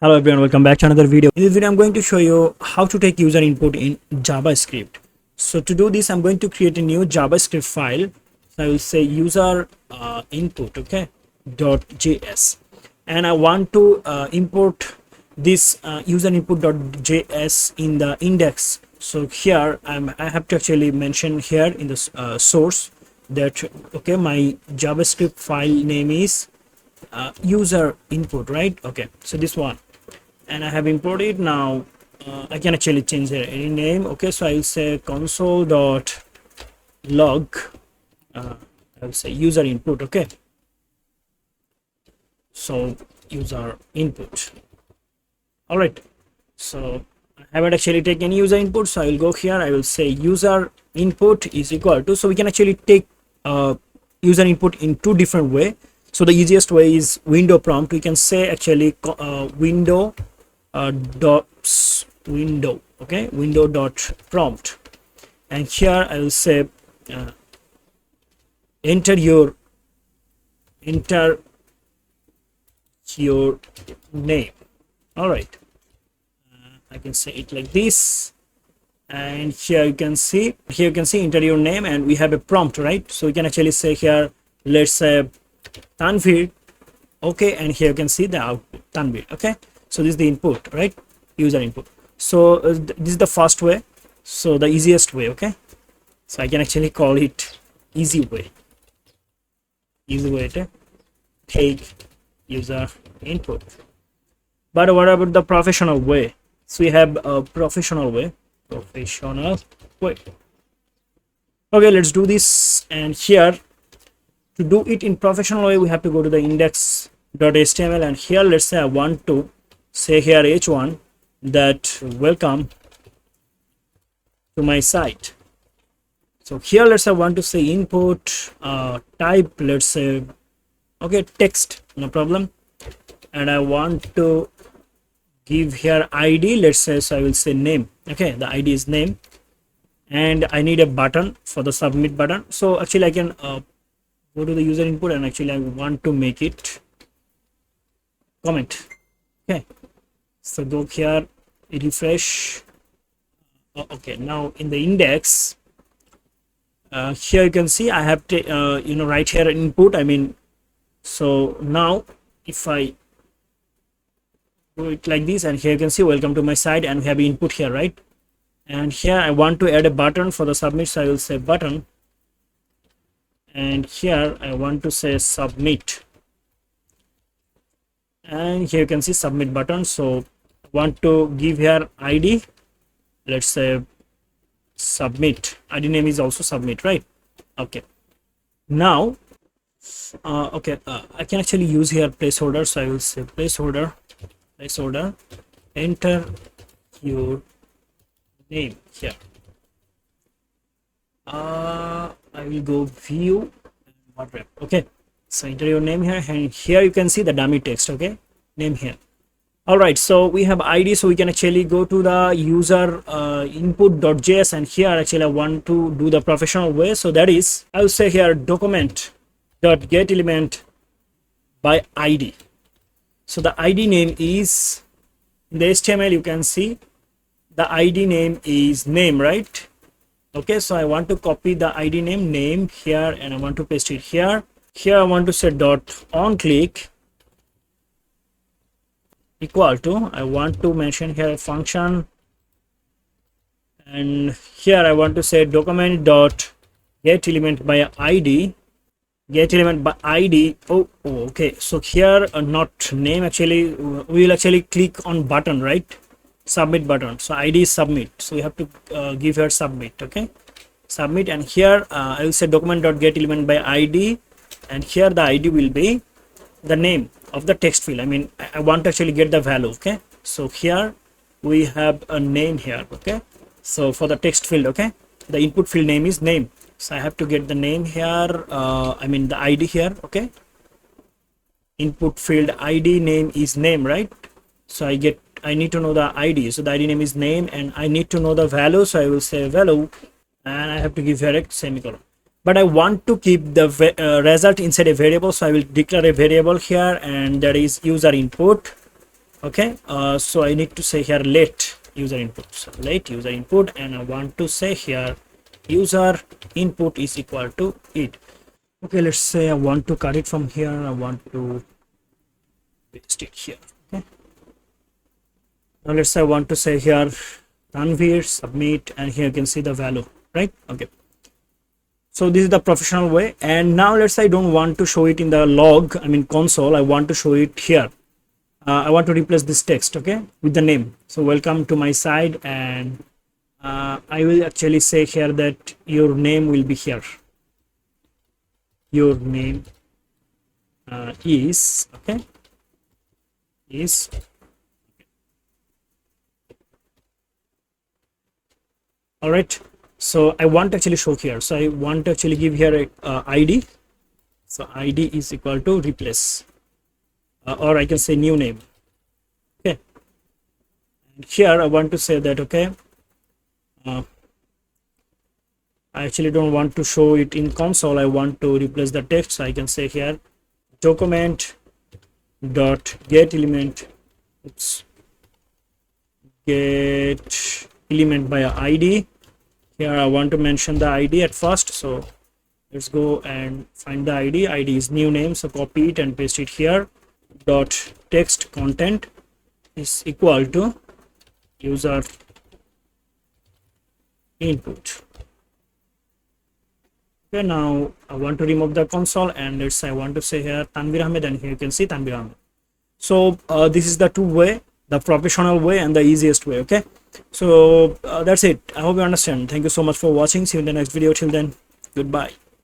Hello everyone, welcome back to another video. In this video I'm going to show you how to take user input in JavaScript. So to do this I'm going to create a new JavaScript file. So I will say user input, okay, .js, and I want to import this user input.js in the index. So here I have to actually mention here in the source that okay, my JavaScript file name is user input, right? Okay, so this one, and I have imported. Now I can actually change any name. Okay, so I will say console.log I will say user input. Okay, so user input. All right, so I haven't actually taken any user input, so I will go here. I will say user input is equal to, so we can actually take user input in two different way. So the easiest way is window prompt. We can say actually window window, okay, window dot prompt, and here I will say enter your name. All right, I can say it like this, and here you can see enter your name, and we have a prompt, right? So we can actually say here, let's say Tanvir, okay, and here you can see the output Tanvir. Okay, so this is the input, right? User input. So this is the first way, so the easiest way. Okay, so I can actually call it easy way to take user input. But what about the professional way? So we have a professional way. Okay, let's do this. And here, to do it in professional way, we have to go to the index.html, and here let's say I want to say here h1 that welcome to my site. So here let's say I want to say input type, let's say okay, text, no problem, and I want to give here id, let's say, so I will say name. Okay, the id is name, and I need a button for the submit button. So actually I can go to the user input, and actually I want to make it comment. Okay, so go here, refresh. Okay, now in the index, here you can see I have to right here input, I mean, so now if I do it like this, and here you can see welcome to my site, and we have input here, right? And here I want to add a button for the submit, so I will say button, and here I want to say submit, and here you can see submit button. So I want to give here id, let's say submit, id name is also submit, right? Okay, now I can actually use here placeholder, so I will say placeholder, enter your name here. I will go view what wrap. Okay, so enter your name here, and here you can see the dummy text. Okay, name here. All right, so we have id, so we can actually go to the user input.js, and here actually I want to do the professional way. So that is, I will say here document.getElement by id. So the id name is, in the HTML you can see the id name is name, right? Okay, so I want to copy the id name here, and I want to paste it here. Here I want to say dot on click equal to, I want to mention here a function, and here I want to say document dot get element by id, okay, so here not name, actually we will actually click on button, right? Submit button, so id is submit, so we have to give here submit. Okay, submit, and here I will say document.getElement by id, and here the id will be the name of the text field. I mean, I want to actually get the value. Okay, so here we have a name here. Okay, so for the text field, okay, the input field name is name, so I have to get the name here, I mean the id here. Okay, input field id name is name, right? So I need to know the id, so the id name is name, and I need to know the value, so I will say value, and I have to give here a semicolon. But I want to keep the result inside a variable, so I will declare a variable here, and that is user input. Okay, so I need to say here let user input. So let user input, and I want to say here user input is equal to it. Okay, let's say I want to cut it from here. I want to paste it here. Okay, now let's say I want to say here Tanvir submit, and here you can see the value, right? Okay, so this is the professional way. And now let's say I don't want to show it in the log, I mean console. I want to show it here. I want to replace this text, okay, with the name. So welcome to my site, and I will actually say here that your name will be here. Your name is, okay, is, all right. So I want to actually show here. So I want to actually give here a ID. So ID is equal to replace, or I can say new name. Okay, and here I want to say that, okay, I actually don't want to show it in console. I want to replace the text. So I can say here document dot get element, oops, get element by ID. Here I want to mention the ID at first. So let's go and find the ID. ID is new name, so copy it and paste it here. Dot text content is equal to user input. Okay, now I want to remove the console, and let's say I want to say here Tanvir Ahmed, and here you can see Tanvir Ahmed. So this is the two way, the professional way and the easiest way. Okay, so that's it. I hope you understand. Thank you so much for watching. See you in the next video. Till then, goodbye.